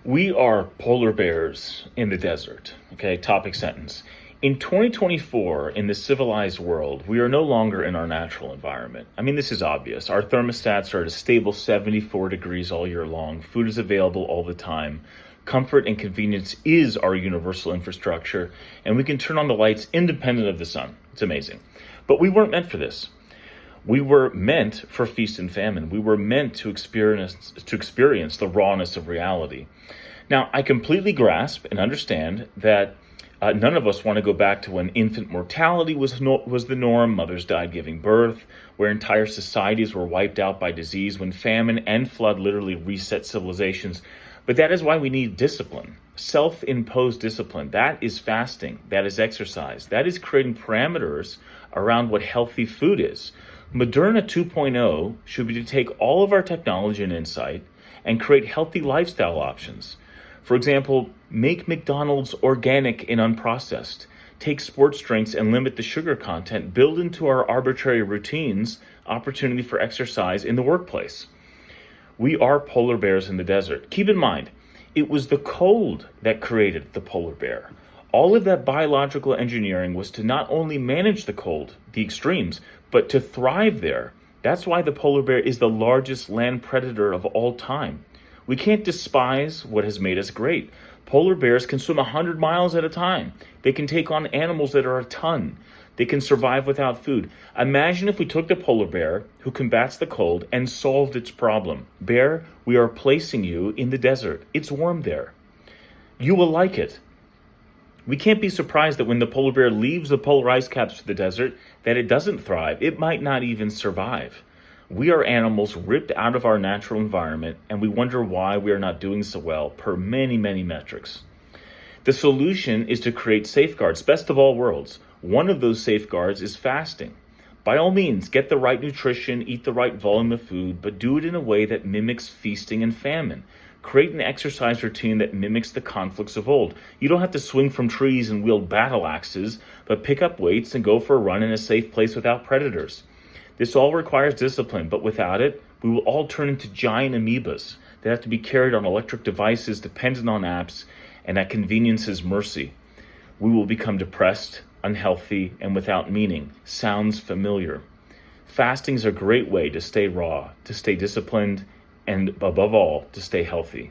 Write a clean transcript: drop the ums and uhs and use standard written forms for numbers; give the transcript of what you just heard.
We are polar bears in the desert. Okay, topic sentence. In 2024, in the civilized world, we are no longer in our natural environment. I mean, this is obvious. Our thermostats are at a stable 74 degrees all year long. Food is available all the time. Comfort and convenience is our universal infrastructure, and we can turn on the lights independent of the sun. It's amazing. But we weren't meant for this. We were meant for feast and famine. We were meant to experience the rawness of reality. Now, I completely grasp and understand that none of us want to go back to when infant mortality was the norm, mothers died giving birth, where entire societies were wiped out by disease, when famine and flood literally reset civilizations. But that is why we need discipline, self-imposed discipline. That is fasting, that is exercise, that is creating parameters around what healthy food is. Moderna 2.0 should be to take all of our technology and insight and create healthy lifestyle options. For example, make McDonald's organic and unprocessed. Take sports drinks and limit the sugar content. Build into our arbitrary routines opportunity for exercise in the workplace. We are polar bears in the desert. Keep in mind, it was the cold that created the polar bear. All of that biological engineering was to not only manage the cold, the extremes, but to thrive there. That's why the polar bear is the largest land predator of all time. We can't despise what has made us great. Polar bears can swim 100 miles at a time. They can take on animals that are a ton. They can survive without food. Imagine if we took the polar bear, who combats the cold, and solved its problem. Bear, we are placing you in the desert. It's warm there. You will like it. We can't be surprised that when the polar bear leaves the polar ice caps for the desert, that it doesn't thrive. It might not even survive. We are animals ripped out of our natural environment, and we wonder why we are not doing so well per many, many metrics. The solution is to create safeguards, best of all worlds. One of those safeguards is fasting. By all means, get the right nutrition, eat the right volume of food, but do it in a way that mimics feasting and famine. Create an exercise routine that mimics the conflicts of old. You don't have to swing from trees and wield battle axes, but pick up weights and go for a run in a safe place without predators. This all requires discipline, but without it, we will all turn into giant amoebas that have to be carried on electric devices dependent on apps, and at convenience's mercy. We will become depressed, unhealthy, and without meaning. Sounds familiar. Fasting is a great way to stay raw, to stay disciplined, and above all, to stay healthy.